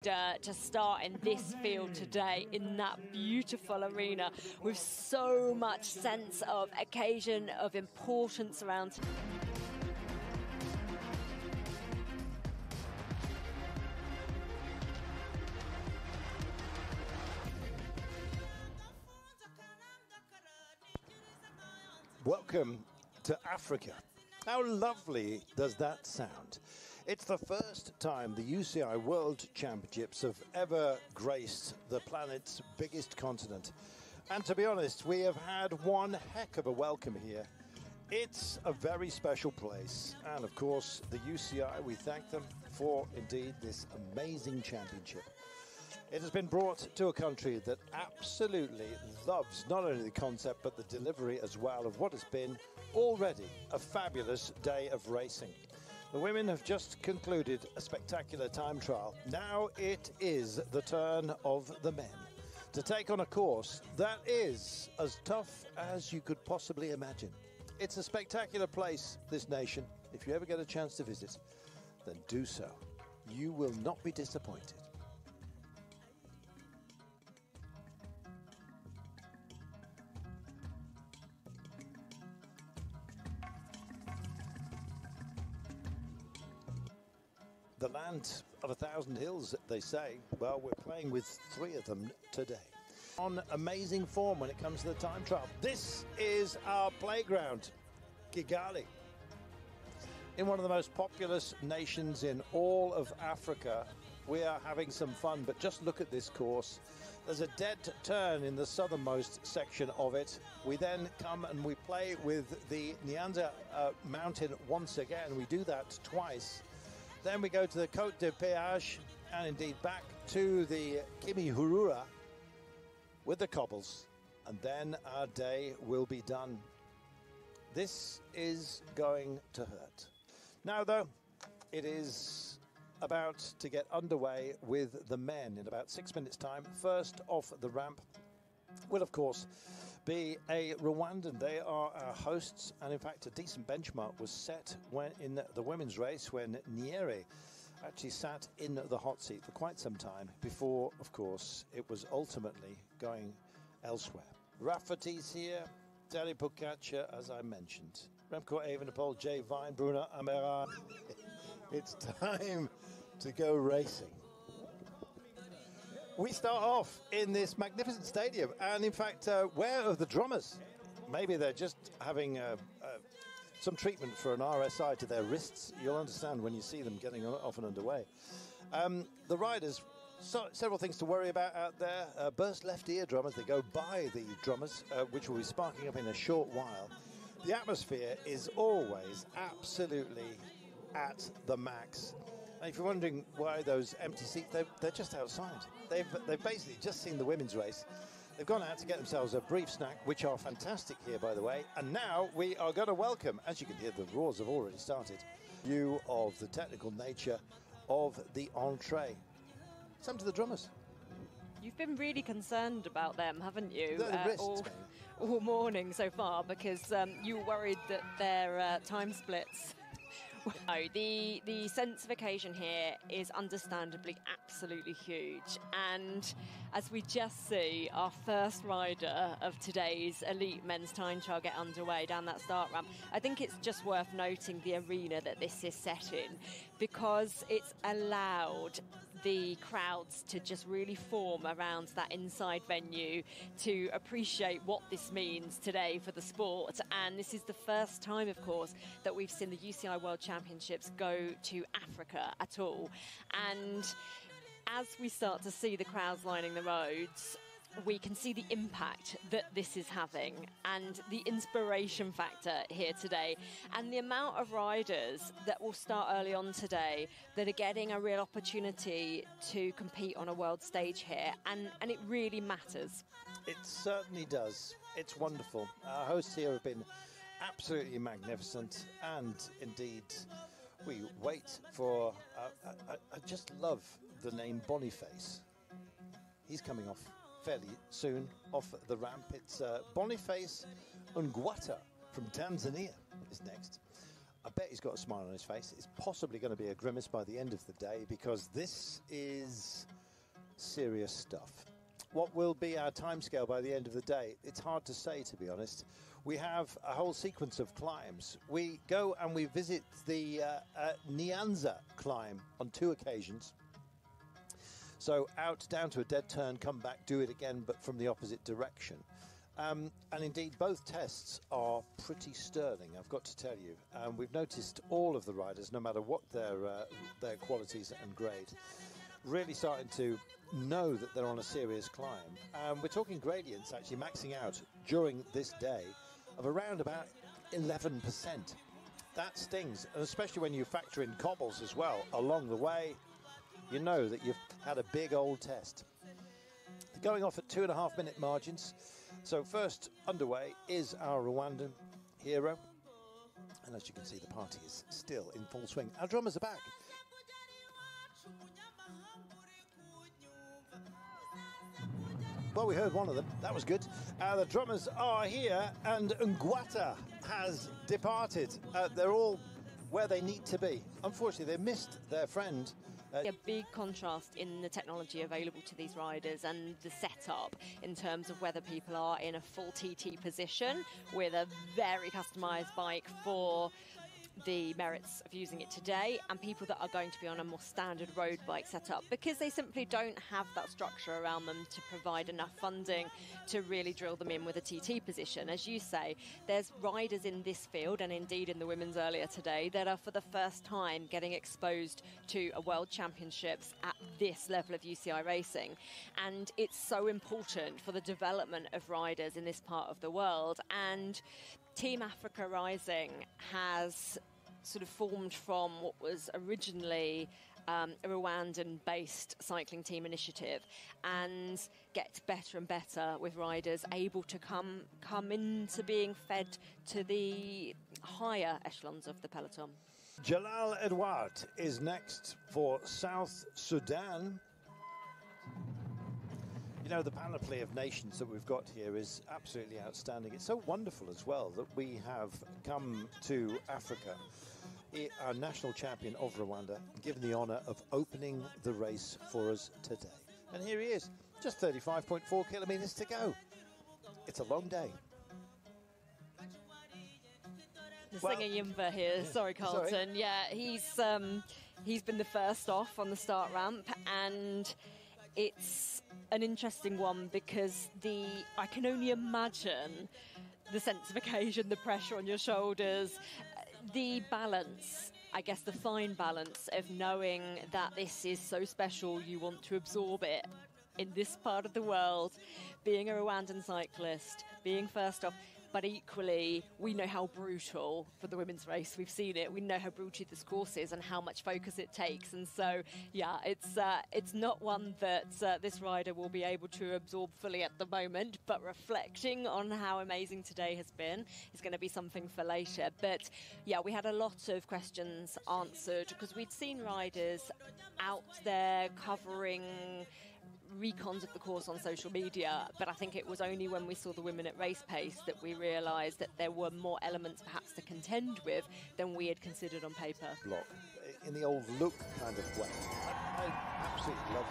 To start in this field today in that beautiful arena with so much sense of occasion, of importance around. Welcome to Africa. How lovely does that sound? It's the first time the UCI World Championships have ever graced the planet's biggest continent. And to be honest, we have had one heck of a welcome here. It's a very special place. And of course, the UCI, we thank them for indeed this amazing championship. It has been brought to a country that absolutely loves not only the concept but the delivery as well of what has been already a fabulous day of racing. The women have just concluded a spectacular time trial. Now it is the turn of the men to take on a course that is as tough as you could possibly imagine. It's a spectacular place, this nation. If you ever get a chance to visit, then do so. You will not be disappointed. The land of 1,000 hills, they say. Well, we're playing with 3 of them today. On amazing form when it comes to the time trial. This is our playground, Kigali. In one of the most populous nations in all of Africa, we are having some fun, but just look at this course. There's a dead turn in the southernmost section of it. We then come and we play with the Nyanza mountain once again. We do that twice. Then we go to the Côte de Péage and indeed back to the Kimihurura with the cobbles. And then our day will be done. This is going to hurt. Now, though, it is about to get underway with the men in about 6 minutes' time. First off the ramp will, of course, be a Rwandan. They are our hosts, and in fact a decent benchmark was set when in the women's race when Nyeri actually sat in the hot seat for quite some time before, of course, it was ultimately going elsewhere. Rafferty's here, Terry Pogacar, as I mentioned, Remco Evenepoel, Jay Vine, Bruno Amara. It's time to go racing. We start off in this magnificent stadium, and in fact, where are the drummers? Maybe they're just having some treatment for an RSI to their wrists. You'll understand when you see them getting off and underway. The riders, several things to worry about out there. Burst left eardrum as they go by the drummers, which will be sparking up in a short while. The atmosphere is always absolutely at the max. And if you're wondering why those empty seats, they're just outside. They've basically just seen the women's race. They've gone out to get themselves a brief snack, which are fantastic here, by the way. And now we are going to welcome, as you can hear, the roars have already started, view of the technical nature of the entree. Some to the drummers. You've been really concerned about them, haven't you? The wrists, all morning so far, because you were worried that their time splits. No, the sense of occasion here is understandably absolutely huge. And as we just see our first rider of today's elite men's time trial get underway down that start ramp, I think it's just worth noting the arena that this is set in, because it's allowed the crowds to just really form around that inside venue to appreciate what this means today for the sport. And this is the first time, of course, that we've seen the UCI World Championships go to Africa at all. And as we start to see the crowds lining the roads, we can see the impact that this is having and the inspiration factor here today, and the amount of riders that will start early on today that are getting a real opportunity to compete on a world stage here, and it really matters. It certainly does. It's wonderful. Our hosts here have been absolutely magnificent, and indeed we wait for I just love the name Boniface. He's coming off fairly soon off the ramp. It's Boniface Ngwata from Tanzania is next. I bet he's got a smile on his face. It's possibly going to be a grimace by the end of the day, because this is serious stuff. What will be our timescale by the end of the day? It's hard to say, to be honest. We have a whole sequence of climbs. We go and we visit the Nyanza climb on 2 occasions. So out, down to a dead turn, come back, do it again, but from the opposite direction. And indeed, both tests are pretty sterling, I've got to tell you. We've noticed all of the riders, no matter what their qualities and grade, really starting to know that they're on a serious climb. We're talking gradients actually maxing out during this day of around about 11%. That stings, and especially when you factor in cobbles as well along the way, you know that you've had a big old test. They're going off at 2.5-minute margins. So first underway is our Rwandan hero. And as you can see, the party is still in full swing. Our drummers are back. Well, we heard one of them. That was good. The drummers are here, and Ngwata has departed. They're all where they need to be. Unfortunately, they missed their friend. A big contrast in the technology available to these riders and the setup in terms of whether people are in a full TT position with a very customised bike for the merits of using it today, and people that are going to be on a more standard road bike setup, because they simply don't have that structure around them to provide enough funding to really drill them in with a TT position. As you say, there's riders in this field, and indeed in the women's earlier today, that are for the first time getting exposed to a world championships at this level of UCI racing. And it's so important for the development of riders in this part of the world. And Team Africa Rising has sort of formed from what was originally a Rwandan-based cycling team initiative, and get better and better with riders able to come into being fed to the higher echelons of the peloton. Jalal Edouard is next for South Sudan. You know, the panoply of nations that we've got here is absolutely outstanding. It's so wonderful as well that we have come to Africa. Our national champion of Rwanda given the honour of opening the race for us today. And here he is, just 35.4 kilometres to go. It's a long day. The singer Yimba here, yeah. Sorry Carlton, sorry. Yeah, he's been the first off on the start ramp, and it's an interesting one because I can only imagine the sense of occasion, the pressure on your shoulders, the balance, I guess the fine balance of knowing that this is so special, you want to absorb it in this part of the world, being a Rwandan cyclist, being first off. But equally, we know how brutal for the women's race. We've seen it. We know how brutal this course is and how much focus it takes. And so, yeah, it's not one that this rider will be able to absorb fully at the moment. But reflecting on how amazing today has been is going to be something for later. But yeah, we had a lot of questions answered because we'd seen riders out there covering recons of the course on social media, but I think it was only when we saw the women at race pace that we realised that there were more elements perhaps to contend with than we had considered on paper. Block in the old look kind of way. I absolutely love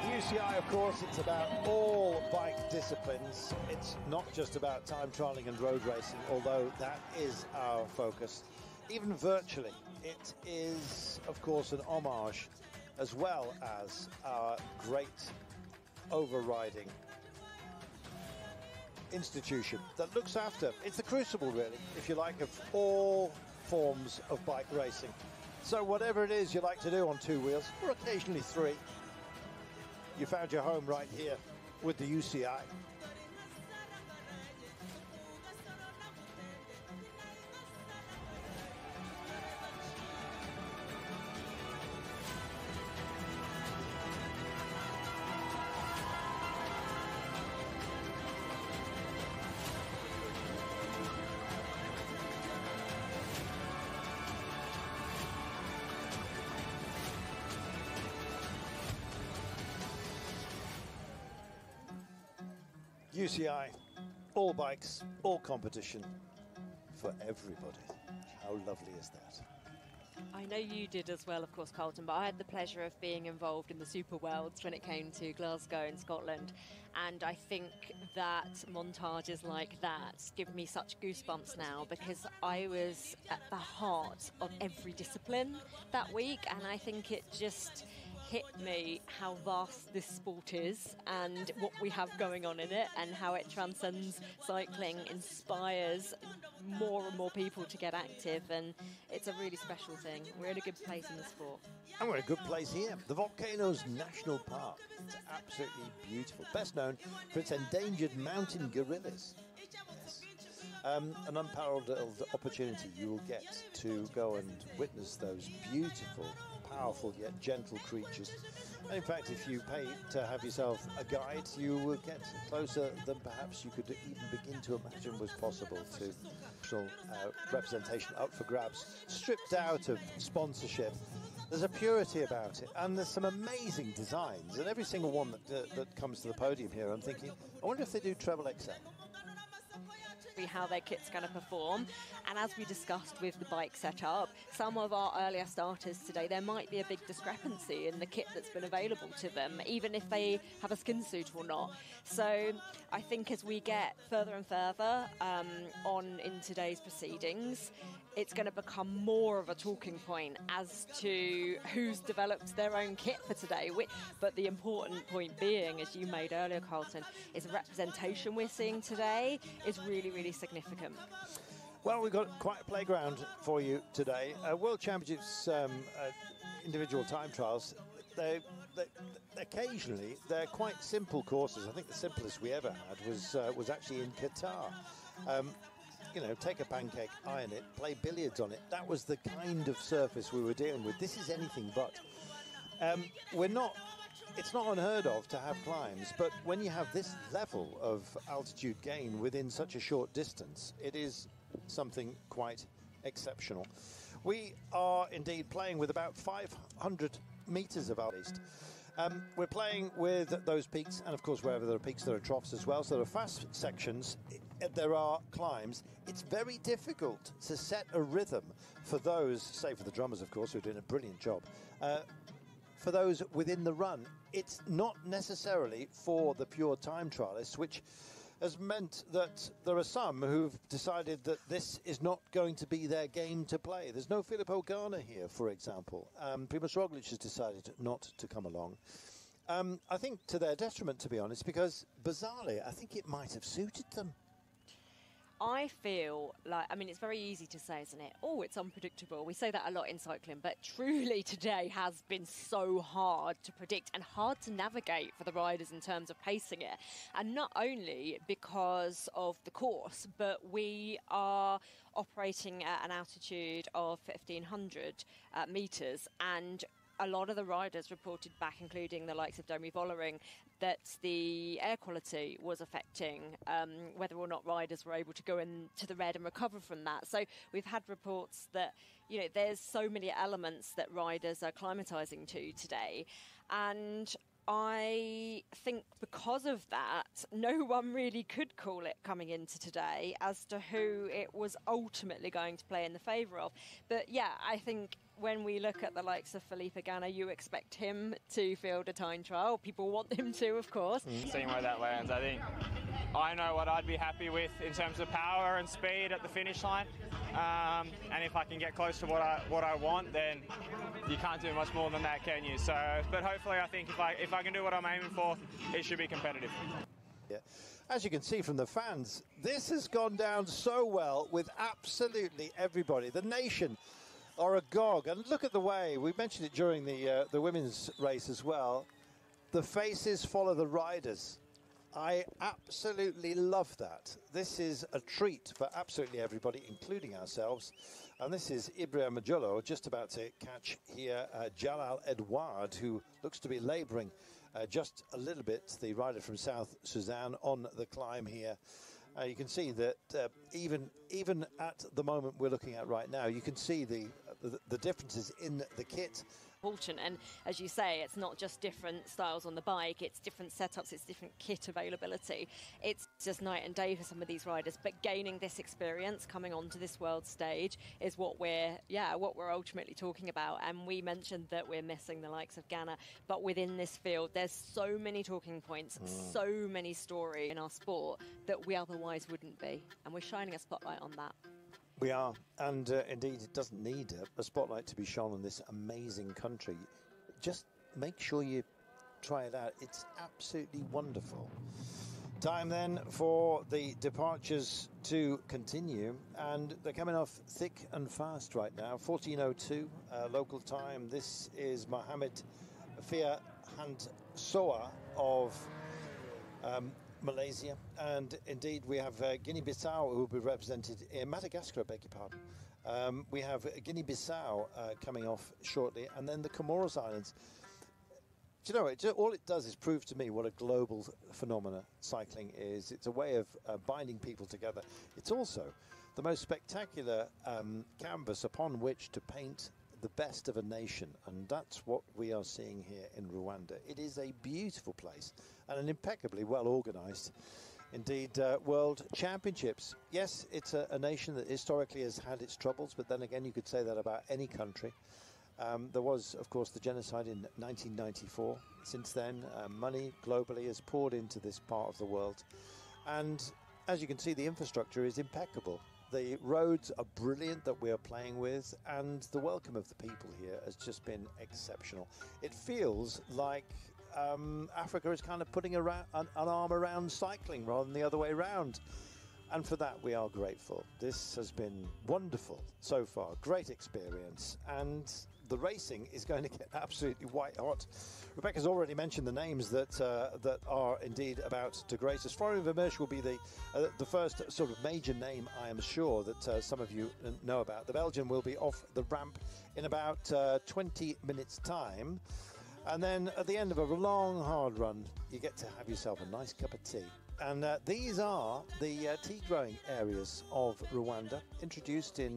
it. The UCI, of course, it's about all bike disciplines. It's not just about time trialling and road racing, although that is our focus. Even virtually, it is, of course, an homage as well as our great overriding institution that looks after, it's the crucible really, if you like, of all forms of bike racing. So whatever it is you like to do on 2 wheels, or occasionally 3, you found your home right here with the UCI. UCI, all bikes, all competition, for everybody. How How lovely is that? I know you did as well, of course, Carlton, but I had the pleasure of being involved in the Super Worlds when it came to Glasgow in Scotland. And I think that montages like that give me such goosebumps now, because I was at the heart of every discipline that week, and I think it just hit me how vast this sport is and what we have going on in it, and how it transcends cycling, inspires more and more people to get active, and it's a really special thing. We're in a good place in the sport. And we're in a good place here. The Volcanoes National Park. It's absolutely beautiful. Best known for its endangered mountain gorillas. Yes. An unparalleled opportunity you will get to go and witness those beautiful, powerful yet gentle creatures. And in fact, if you pay to have yourself a guide, you will get closer than perhaps you could even begin to imagine was possible to national representation up for grabs, stripped out of sponsorship. There's a purity about it, and there's some amazing designs, and every single one that comes to the podium here, I'm thinking, I wonder if they do treble XL. How their kit's going to perform. And as we discussed with the bike setup, some of our earlier starters today, there might be a big discrepancy in the kit that's been available to them, even if they have a skin suit or not. So I think as we get further and further on in today's proceedings, it's going to become more of a talking point as to who's developed their own kit for today. But the important point being, as you made earlier, Carlton, is the representation we're seeing today is really, really significant. Well, we've got quite a playground for you today. World Championships individual time trials, occasionally they're quite simple courses. I think the simplest we ever had was actually in Qatar. You know, take a pancake, iron it, play billiards on it. That was the kind of surface we were dealing with. This is anything but. It's not unheard of to have climbs, but when you have this level of altitude gain within such a short distance, it is something quite exceptional. We are indeed playing with about 500 meters of altitude. We're playing with those peaks, and of course wherever there are peaks there are troughs as well, so there are fast sections, there are climbs. It's very difficult to set a rhythm for those, say for the drummers of course, who are doing a brilliant job, for those within the run. It's not necessarily for the pure time trialists, which has meant that there are some who've decided that this is not going to be their game to play. There's no Philip O'Garner here, for example. Primož Roglic has decided not to come along. I think to their detriment, to be honest, because bizarrely, I think it might have suited them. I feel like, I mean, it's very easy to say, isn't it? Oh, it's unpredictable. We say that a lot in cycling, but truly today has been so hard to predict and hard to navigate for the riders in terms of pacing it. And not only because of the course, but we are operating at an altitude of 1,500 metres, and a lot of the riders reported back, including the likes of Domi Vollering, that the air quality was affecting whether or not riders were able to go into the red and recover from that. So we've had reports that, you know, there's so many elements that riders are climatising to today. And I think because of that, no one really could call it coming into today as to who it was ultimately going to play in the favour of. But yeah, I think when we look at the likes of Felipe Ganna, you expect him to field a time trial. People want him to, of course. Seeing where that lands, I think I know what I'd be happy with in terms of power and speed at the finish line. And if I can get close to what I want, then you can't do much more than that, can you? So, but hopefully, I think if I can do what I'm aiming for, it should be competitive. Yeah. As you can see from the fans, this has gone down so well with absolutely everybody. The nation are agog, and look at the way, we mentioned it during the women's race as well, the faces follow the riders. I absolutely love that. This is a treat for absolutely everybody, including ourselves. And this is Ibrahim Majolo just about to catch here Jalal Edouard, who looks to be labouring just a little bit, the rider from South Suzanne, on the climb here. You can see that even at the moment we're looking at right now, you can see the differences in the kit. important. And as you say, it's not just different styles on the bike, it's different setups, it's different kit availability. It's just night and day for some of these riders. But gaining this experience, coming onto this world stage, is what we're ultimately talking about. And we mentioned that we're missing the likes of Ghana, but within this field, there's so many talking points, so many stories in our sport that we otherwise wouldn't be. And we're shining a spotlight on that. We are, and indeed it doesn't need a spotlight to be shone on this amazing country. Just make sure you try it out. It's absolutely wonderful. Time then for the departures to continue, and they're coming off thick and fast right now. 14:02 local time. This is Mohamed Fia Handsoa of Malaysia, and indeed we have Guinea-Bissau, who will be represented in Madagascar, I beg your pardon. We have Guinea-Bissau coming off shortly, and then the Comoros Islands. Do you know, all it does is prove to me what a global phenomena cycling is. It's a way of binding people together. It's also the most spectacular canvas upon which to paint the best of a nation, and that's what we are seeing here in Rwanda. It is a beautiful place and an impeccably well organised, indeed, World Championships. Yes, it's a nation that historically has had its troubles, but then again, you could say that about any country. There was, of course, the genocide in 1994. Since then, money globally has poured into this part of the world, and as you can see, the infrastructure is impeccable. The roads are brilliant that we are playing with, and the welcome of the people here has just been exceptional. It feels like Africa is kind of putting an arm around cycling rather than the other way around. And for that, we are grateful. This has been wonderful so far. Great experience. And the racing is going to get absolutely white hot. Rebecca's already mentioned the names that are indeed about to grace us. Florian Vermeersch will be the first sort of major name, I am sure, that some of you know about. The Belgian will be off the ramp in about 20 minutes' time. And then at the end of a long, hard run, you get to have yourself a nice cup of tea. And these are the tea growing areas of Rwanda, introduced at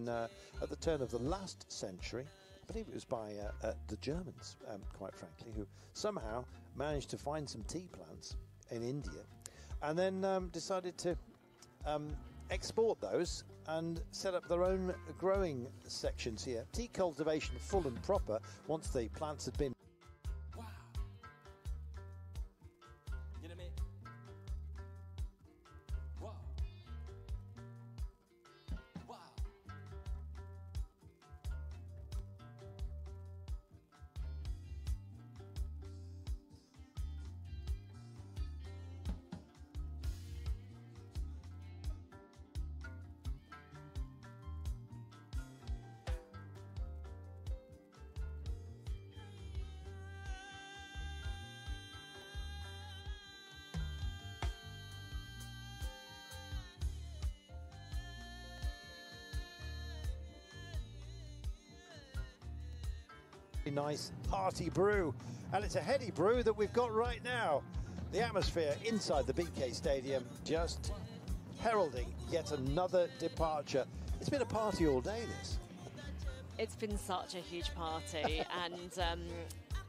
the turn of the last century. I believe it was by the Germans, quite frankly, who somehow managed to find some tea plants in India and then decided to export those and set up their own growing sections here. Tea cultivation full and proper once the plants had been. Wow. You know what I mean? Wow. Wow. Nice hearty brew, and it's a heady brew that we've got right now. The atmosphere inside the BK Stadium just heralding yet another departure. It's been a party all day, this. It's been such a huge party, and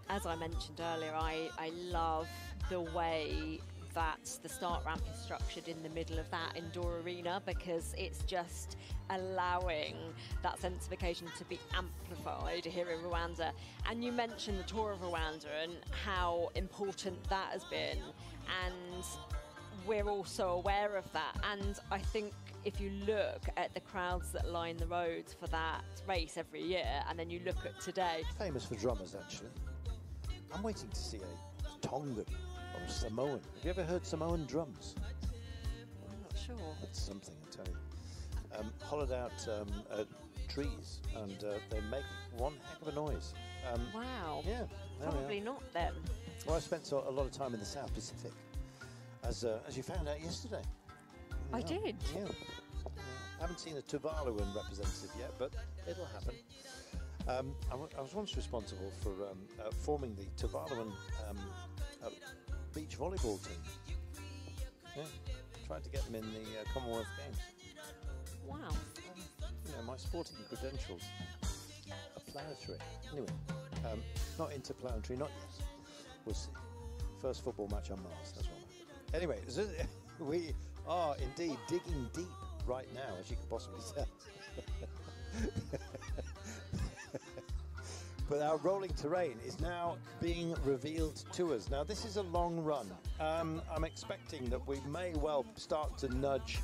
as I mentioned earlier, I love the way that the start ramp is structured in the middle of that indoor arena, because it's just allowing that sense of occasion to be amplified here in Rwanda. And you mentioned the Tour of Rwanda and how important that has been, and we're also aware of that. And I think if you look at the crowds that line the roads for that race every year, and then you look at today. Famous for drummers, actually. I'm waiting to see a Tongan or Samoan. Have you ever heard Samoan drums? I'm not sure. That's something, I tell you. Hollowed out trees, and they make one heck of a noise. Wow. Yeah. Probably not them. Well, I spent a lot of time in the South Pacific, as you found out yesterday. I did. Yeah. I haven't seen a Tuvaluan representative yet, but it'll happen. I was once responsible for forming the Tuvaluan beach volleyball team. Yeah, tried to get them in the Commonwealth Games. Wow. My sporting credentials interplanetary. Anyway, not interplanetary, not yet. We'll see. First football match on Mars, that's what I'm Anyway, we are indeed digging deep right now, as you can possibly tell. But our rolling terrain is now being revealed to us. Now, this is a long run. I'm expecting that we may well start to nudge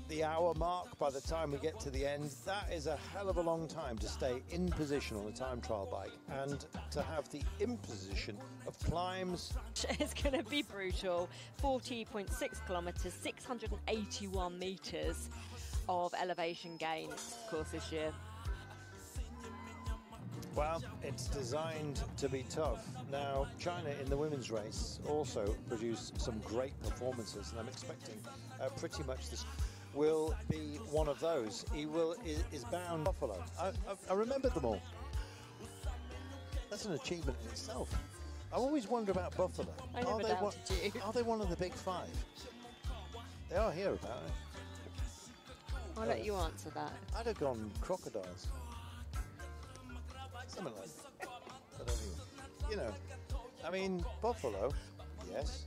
the hour mark by the time we get to the end. That is a hell of a long time to stay in position on a time trial bike and to have the imposition of climbs. It's going to be brutal. 40.6 kilometres, 681 metres of elevation gain, of course, this year. Well, it's designed to be tough. Now, China in the women's race also produced some great performances, and I'm expecting pretty much this will be one of those. He is bound Buffalo. I remembered them all. That's an achievement in itself. I always wonder about Buffalo. I never doubted you. Are they one of the big five? They are here about it. I'll let you answer that. I'd have gone crocodiles. Something like that. But anyway, you know, I mean, buffalo, yes.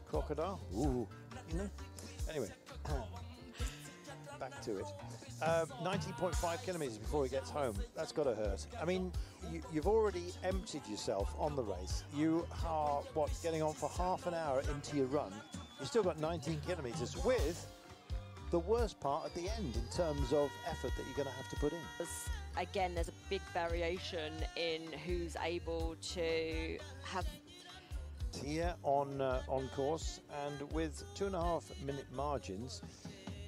Crocodile, ooh, you know. Anyway, back to it. 90.5 kilometres before he gets home. That's got to hurt. I mean, you've already emptied yourself on the race. You are, getting on for half an hour into your run. You've still got 19 kilometres with the worst part at the end in terms of effort that you're going to have to put in. Again, there's a big variation in who's able to have here on course, and with 2.5 minute margins,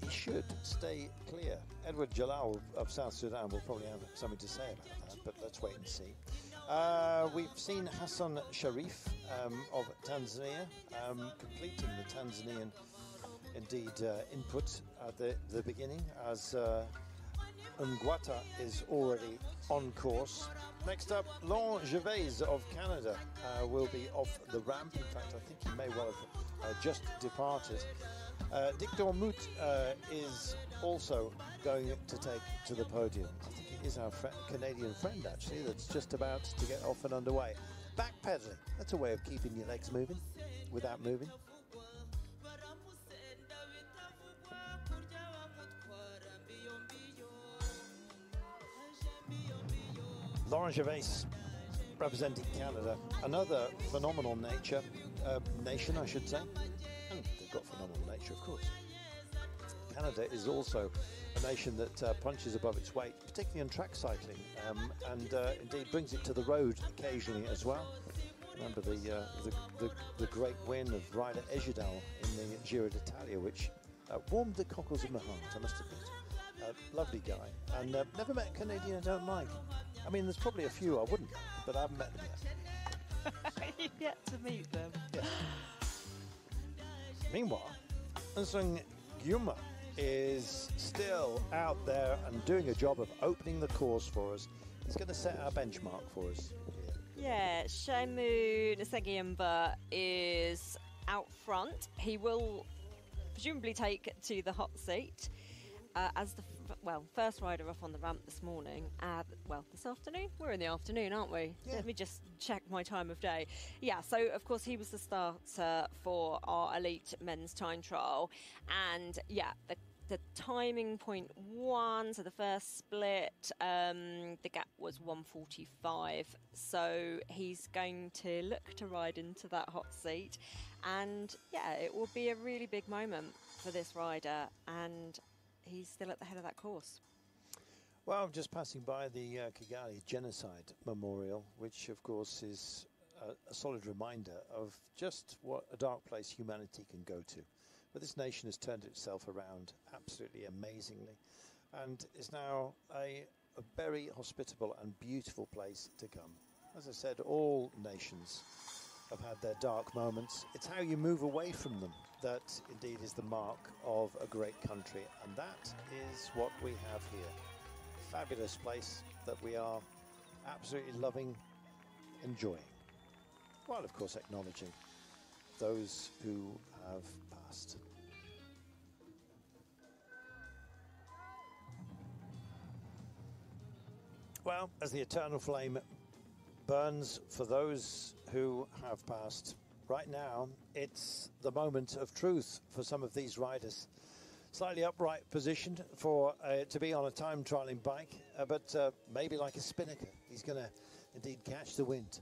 he should stay clear. Edward Jalal of South Sudan will probably have something to say about that, but let's wait and see. We've seen Hassan Sharif of Tanzania completing the Tanzanian input at the beginning, as Ngwata is already on course. Next up, Laurent Gervais of Canada will be off the ramp. In fact, I think he may well have just departed. Dick Dormout is also going to take to the podium. I think it is our Canadian friend, actually, that's just about to get off and underway. Backpedaling, that's a way of keeping your legs moving without moving. Laurent Gervais representing Canada, another phenomenal nation, I should say. And they've got phenomenal nature, of course. Canada is also a nation that punches above its weight, particularly in track cycling, and indeed brings it to the road occasionally as well. Remember the great win of Ryder Ejidal in the Giro d'Italia, which warmed the cockles of my heart, I must admit. Lovely guy, and never met a Canadian I don't like. I mean, there's probably a few I wouldn't, but I haven't met them yet. You've yet to meet them. Yeah. Meanwhile, Unsung Gyuma is still out there and doing a job of opening the course for us. He's going to set our benchmark for us. Yeah, Shaimu Nsegiyimba is out front. He will presumably take to the hot seat as the first rider off on the ramp this morning. This afternoon? We're in the afternoon, aren't we? Yeah. Let me just check my time of day. Yeah, so of course he was the starter for our elite men's time trial, and yeah, the timing 0.1, so the first split, the gap was 1:45. So he's going to look to ride into that hot seat, and yeah, it will be a really big moment for this rider, and he's still at the head of that course. Well, I'm just passing by the Kigali Genocide Memorial, which of course is a solid reminder of just what a dark place humanity can go to. But this nation has turned itself around absolutely amazingly, and is now a very hospitable and beautiful place to come. As I said, all nations have had their dark moments. It's how you move away from them that indeed is the mark of a great country, and that is what we have here. Fabulous place that we are absolutely loving, enjoying, while of course acknowledging those who have passed. Well, as the eternal flame burns for those who have passed, right now it's the moment of truth for some of these riders. Slightly upright positioned for to be on a time trialing bike, but maybe like a spinnaker, he's going to indeed catch the wind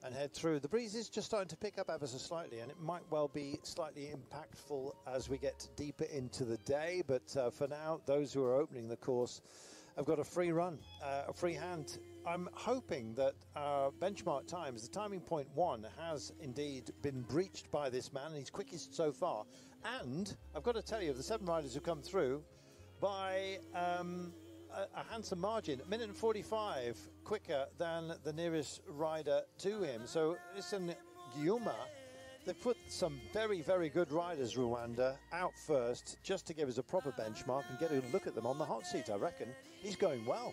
and head through. The breeze is just starting to pick up ever so slightly, and it might well be slightly impactful as we get deeper into the day, but for now, those who are opening the course have got a free run, a free hand. I'm hoping that our benchmark times, the timing point 1, has indeed been breached by this man, and he's quickest so far. And I've got to tell you, of the 7 riders who come through, by a handsome margin, a minute and 45 quicker than the nearest rider to him. So listen, Guillaume, they've put some very, very good riders, Rwanda, out first just to give us a proper benchmark and get a look at them on the hot seat. I reckon he's going well.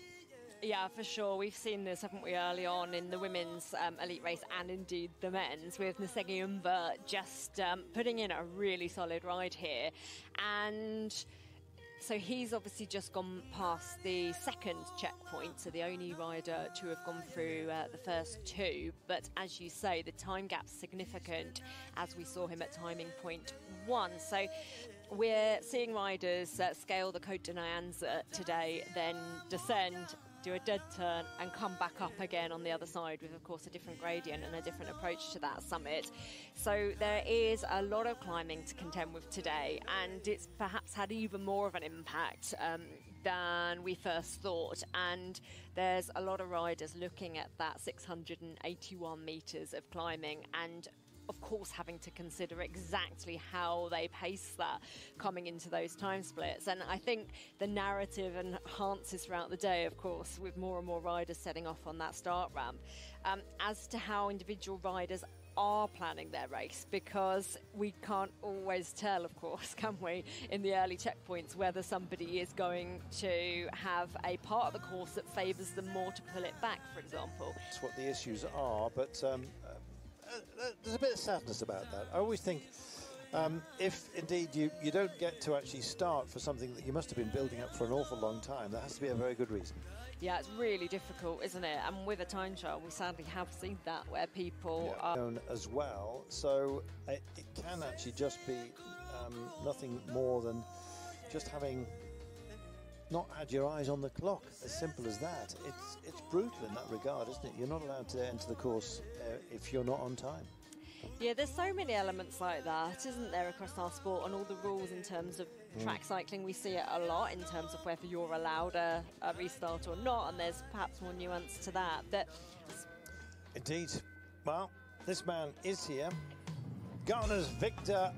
Yeah, for sure. We've seen this, haven't we, early on in the women's elite race and indeed the men's, with Umunyarwanda just putting in a really solid ride here. And so he's obviously just gone past the second checkpoint, so the only rider to have gone through the first 2. But as you say, the time gap's significant, as we saw him at timing point 1. So we're seeing riders scale the Côte de Nyanza today, then descend, do a dead turn and come back up again on the other side with, of course, a different gradient and a different approach to that summit. So there is a lot of climbing to contend with today, and it's perhaps had even more of an impact than we first thought. And there's a lot of riders looking at that 681 metres of climbing, and of course having to consider exactly how they pace that coming into those time splits. And I think the narrative enhances throughout the day, of course, with more and more riders setting off on that start ramp, as to how individual riders are planning their race, because we can't always tell, of course, can we, in the early checkpoints, whether somebody is going to have a part of the course that favours them more to pull it back, for example. That's what the issues are, but there's a bit of sadness about that. I always think if indeed you don't get to actually start for something that you must have been building up for an awful long time, there has to be a very good reason. Yeah, it's really difficult, isn't it? And with a time trial, we sadly have seen that, where people are known as well. So it can actually just be nothing more than just having not had your eyes on the clock, as simple as that. It's brutal in that regard, isn't it? You're not allowed to enter the course if you're not on time. Yeah, there's so many elements like that, isn't there, across our sport, and all the rules in terms of track cycling. We see it a lot in terms of whether you're allowed a restart or not, and there's perhaps more nuance to that. Indeed. Well, this man is here. Ghana's Victor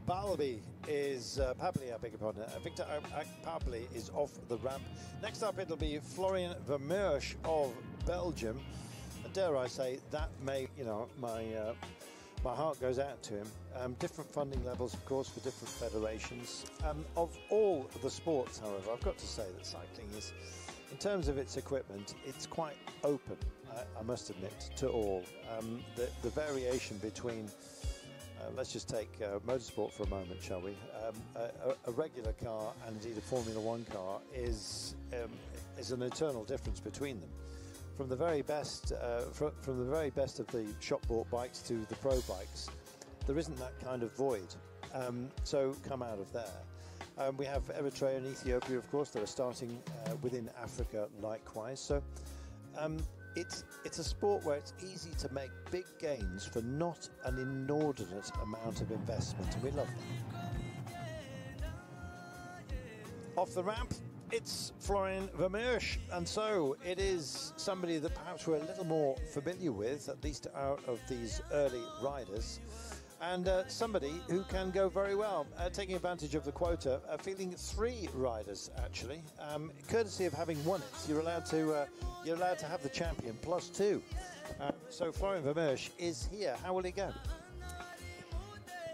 Akpabli is Pabli, I beg your pardon. Victor Akpabli is off the ramp. Next up, it'll be Florian Vermeersch of Belgium. And dare I say, that may, you know, my heart goes out to him. Different funding levels, of course, for different federations. Of all the sports, however, I've got to say that cycling is, in terms of its equipment, it's quite open, I must admit, to all. The variation between let's just take motorsport for a moment, shall we? A regular car and indeed a Formula One car is an eternal difference between them. From the very best, from the very best of the shop-bought bikes to the pro bikes, there isn't that kind of void. So come out of there. We have Eritrea and Ethiopia, of course, that are starting within Africa likewise. So it's a sport where it's easy to make big gains for not an inordinate amount of investment, and we love that. Off the ramp, it's Florian Vermeersch, and so it is somebody that perhaps we're a little more familiar with, at least out of these early riders, and somebody who can go very well, taking advantage of the quota, fielding 3 riders actually, courtesy of having won it. You're allowed to have the champion plus 2. So Florian Vermeersch is here. How will he go?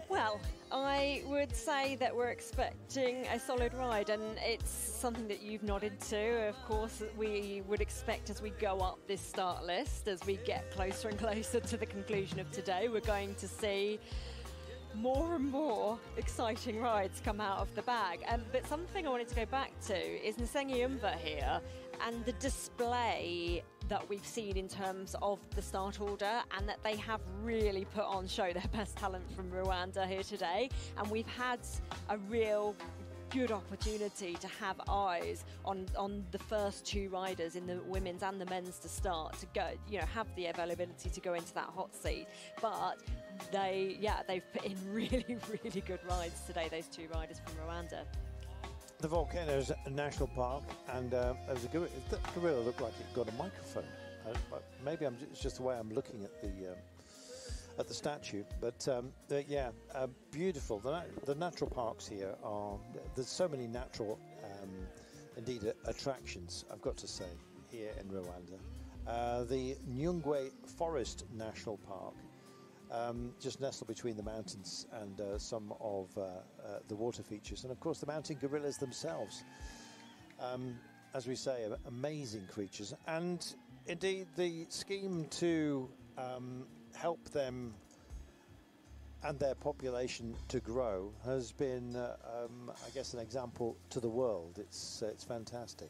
Well, I would say that we're expecting a solid ride, and it's something that you've nodded to. Of course, we would expect as we go up this start list, as we get closer and closer to the conclusion of today, we're going to see more and more exciting rides come out of the bag. But something I wanted to go back to is Umunyarwanda here. and the display that we've seen in terms of the start order, and that they have really put on show their best talent from Rwanda here today. And we've had a real good opportunity to have eyes on the first two riders in the women's and the men's to start, to go, you know, have the availability to go into that hot seat. But they've put in really, really good rides today, those two riders from Rwanda. The Volcanoes National Park, and there's a gorilla. The gorilla looked like it got a microphone. Maybe it's just the way I'm looking at the statue, but yeah, beautiful. The natural parks here there's so many natural, indeed, attractions, I've got to say, here in Rwanda. The Nyungwe Forest National Park, just nestled between the mountains and some of the water features, and of course the mountain gorillas themselves. As we say, amazing creatures, and indeed the scheme to help them and their population to grow has been, I guess, an example to the world. It's fantastic.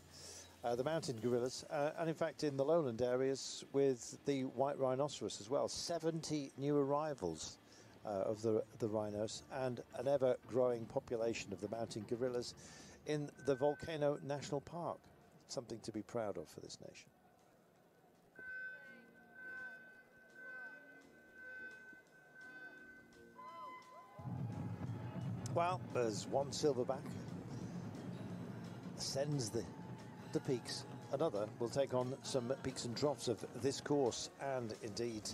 The mountain gorillas, and in fact in the lowland areas with the white rhinoceros as well. 70 new arrivals of the rhinos, and an ever-growing population of the mountain gorillas in the Volcano National Park. Something to be proud of for this nation. Well, there's one silverback, ascends the peaks. Another will take on some peaks and troughs of this course, and indeed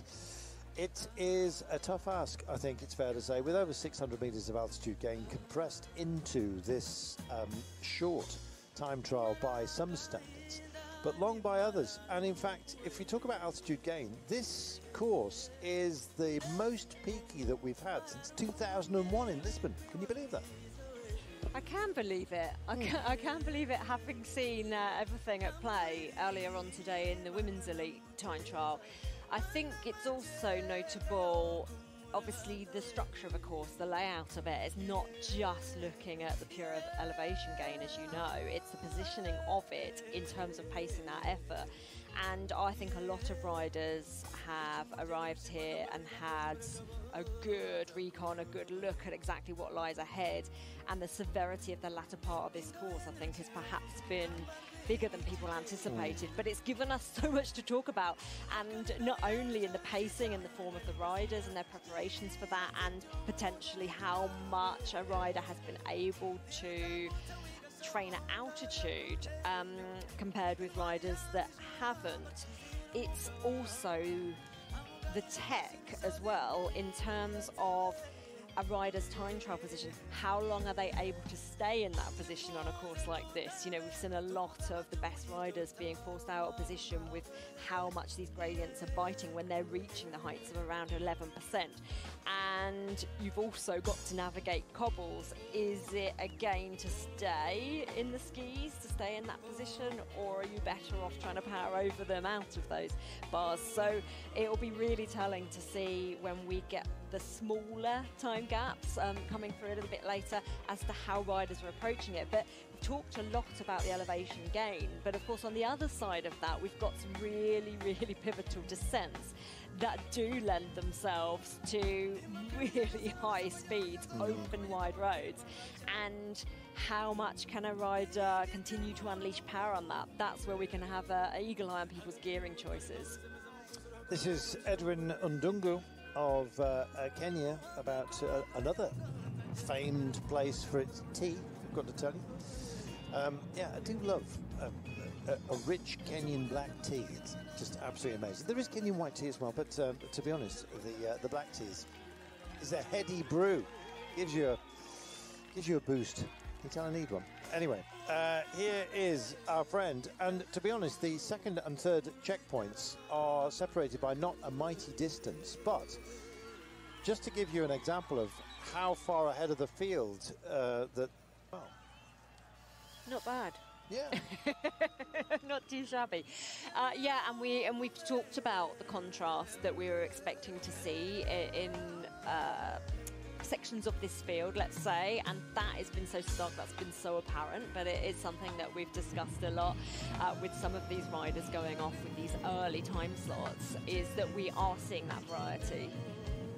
it is a tough ask, I think it's fair to say, with over 600 metres of altitude gain compressed into this short time trial by some standards, but long by others. And in fact, if we talk about altitude gain, this course is the most peaky that we've had since 2001 in Lisbon. Can you believe that? I can believe it. I can believe it, having seen everything at play earlier on today in the women's elite time trial. I think it's also notable, obviously, the structure of a course, the layout of it is not just looking at the pure elevation gain, as you know. It's the positioning of it in terms of pacing that effort. And I think a lot of riders have arrived here and had a good recon, a good look at exactly what lies ahead. And the severity of the latter part of this course, I think, has perhaps been bigger than people anticipated. But it's given us so much to talk about, and not only in the pacing and the form of the riders and their preparations for that, and potentially how much a rider has been able to train at altitude compared with riders that haven't. It's also the tech as well, in terms of a rider's time trial position. How long are they able to stay in that position on a course like this? You know, we've seen a lot of the best riders being forced out of position with how much these gradients are biting when they're reaching the heights of around 11%. And you've also got to navigate cobbles. Is it a gain to stay in the skis, to stay in that position, or are you better off trying to power over them out of those bars? So it'll be really telling to see when we get the smaller time gaps coming through a little bit later as to how riders are approaching it. But we've talked a lot about the elevation gain, but of course on the other side of that we've got some really, really pivotal descents that do lend themselves to really high speeds, open wide roads. And how much can a rider continue to unleash power on that? That's where we can have an eagle eye on people's gearing choices. This is Edwin Undungu of Kenya, about another famed place for its tea, I've got to tell you. Yeah, I do love a rich Kenyan black tea. It's just absolutely amazing. There is Kenyan white tea as well, but to be honest, the black tea is a heady brew. Gives you a boost. You can tell I need one. Anyway, here is our friend, and to be honest, the second and third checkpoints are separated by not a mighty distance, but just to give you an example of how far ahead of the field that, well, not bad. Yeah. Not too shabby. Yeah, and we've talked about the contrast that we were expecting to see in sections of this field, let's say, and that has been so stark, that's been so apparent, but it is something that we've discussed a lot with some of these riders going off with these early time slots, is that we are seeing that variety.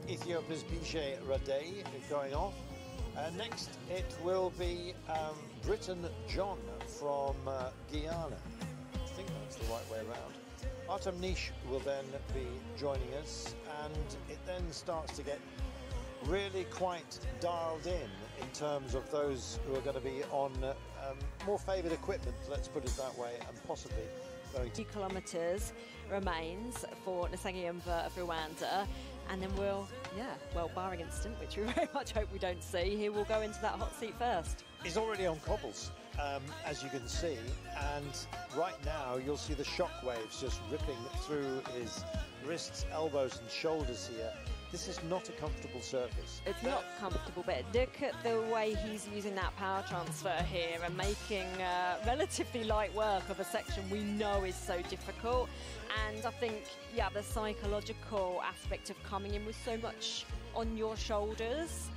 Ethiopia's Bijay Radey going off. Next, it will be Britain John from Guyana. I think that's the right way around. Artem Nish will then be joining us, and it then starts to get really quite dialed in terms of those who are going to be on more favoured equipment, let's put it that way, and possibly going to... 2 kilometres remains for Umunyarwanda of Rwanda, and then we'll, well, barring incident, which we very much hope we don't see, he will go into that hot seat first. He's already on cobbles, as you can see, and right now you'll see the shock waves just ripping through his wrists, elbows and shoulders here. This is not a comfortable surface. It's not comfortable, but look at the way he's using that power transfer here and making relatively light work of a section we know is so difficult. And I think, the psychological aspect of coming in with so much on your shoulders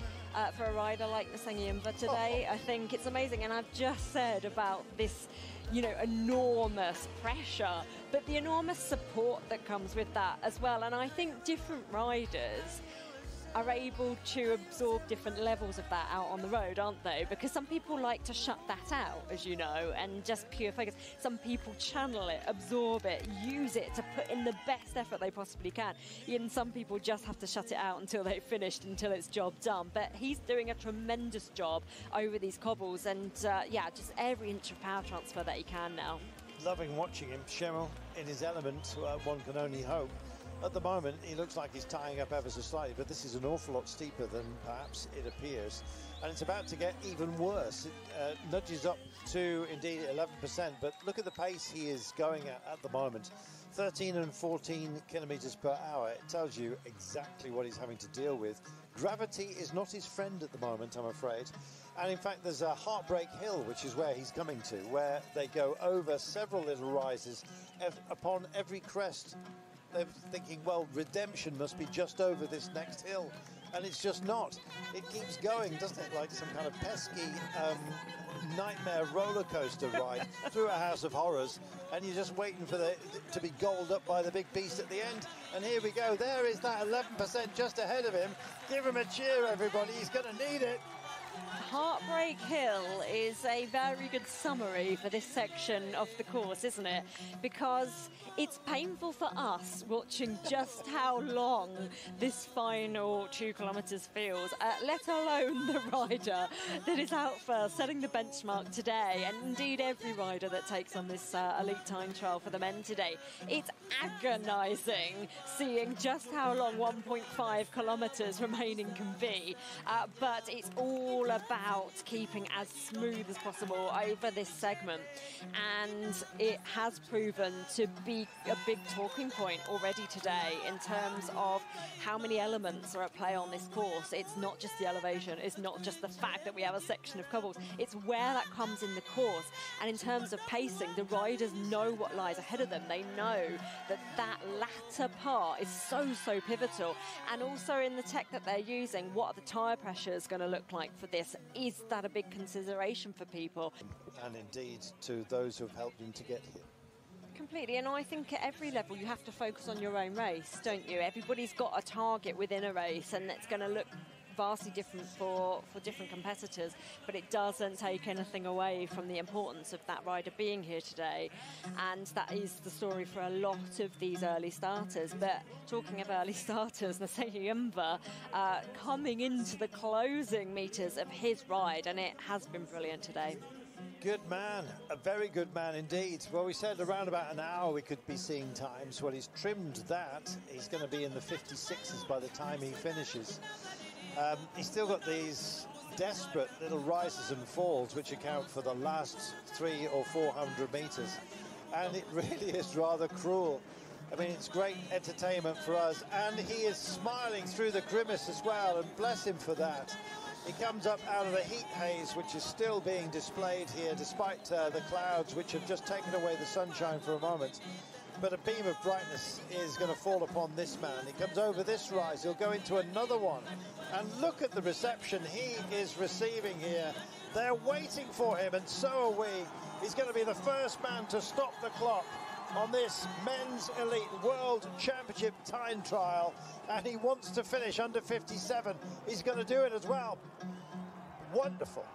for a rider like Umunyarwanda today, I think it's amazing. And I've just said about this, enormous pressure, but the enormous support that comes with that as well. And I think different riders are able to absorb different levels of that out on the road, aren't they? Because some people like to shut that out, as you know, and just pure focus. Some people channel it, absorb it, use it to put in the best effort they possibly can. And some people just have to shut it out until they've finished, until it's job done. But he's doing a tremendous job over these cobbles, and just every inch of power transfer that he can now. Loving watching him. Schemmel in his element, one can only hope. At the moment, he looks like he's tying up ever so slightly, but this is an awful lot steeper than perhaps it appears. And it's about to get even worse. It nudges up to, indeed, 11%, but look at the pace he is going at the moment. 13 and 14 kilometres per hour. It tells you exactly what he's having to deal with. Gravity is not his friend at the moment, I'm afraid. And in fact, there's a Heartbreak Hill, which is where he's coming to, where they go over several little rises. Upon every crest, they're thinking, well, redemption must be just over this next hill. And it's just not. It keeps going, doesn't it? Like some kind of pesky nightmare roller coaster ride through a house of horrors. And you're just waiting for to be gobbled up by the big beast at the end. And here we go. There is that 11% just ahead of him. Give him a cheer, everybody. He's going to need it. Heartbreak Hill is a very good summary for this section of the course, isn't it? Because it's painful for us watching just how long this final 2 kilometres feels, let alone the rider that is out first, setting the benchmark today, and indeed every rider that takes on this elite time trial for the men today. It's agonising seeing just how long 1.5 kilometres remaining can be, but it's all about keeping as smooth as possible over this segment, and it has proven to be a big talking point already today in terms of how many elements are at play on this course. It's not just the elevation, it's not just the fact that we have a section of cobbles, it's where that comes in the course. And in terms of pacing, the riders know what lies ahead of them. They know that that latter part is so pivotal, and also in the tech that they're using, what are the tyre pressures going to look like for this? Is that a big consideration for people? And indeed to those who have helped him to get here. Completely, and I think at every level you have to focus on your own race, don't you? Everybody's got a target within a race, and it's going to look vastly different for different competitors, but it doesn't take anything away from the importance of that rider being here today, and that is the story for a lot of these early starters. But talking of early starters, Umunyarwanda coming into the closing metres of his ride, and it has been brilliant today. Good man, a very good man indeed. Well, we said around about an hour we could be seeing times. Well, he's trimmed that. He's going to be in the 56s by the time he finishes. He's still got these desperate little rises and falls which account for the last 300 or 400 metres. And it really is rather cruel. I mean, it's great entertainment for us. And he is smiling through the grimace as well, and bless him for that. He comes up out of the heat haze, which is still being displayed here, despite the clouds which have just taken away the sunshine for a moment. but a beam of brightness is going to fall upon this man. He comes over this rise, he'll go into another one. And look at the reception he is receiving here. They're waiting for him, and so are we. He's going to be the first man to stop the clock on this Men's Elite World Championship time trial, and he wants to finish under 57. He's going to do it as well. Wonderful.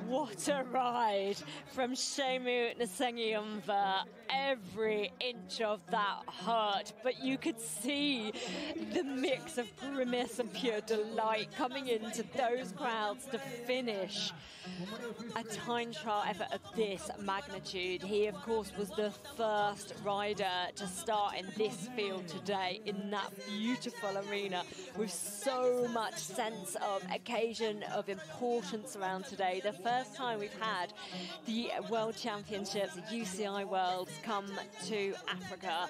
What a ride from Umunyarwanda. Every inch of that hurt, but you could see the mix of grimace and pure delight coming into those crowds to finish a time trial effort of this magnitude. He, of course, was the first rider to start in this field today in that beautiful arena with so much sense of occasion, of importance around today. The first time we've had the World Championships, the UCI Worlds, come to Africa.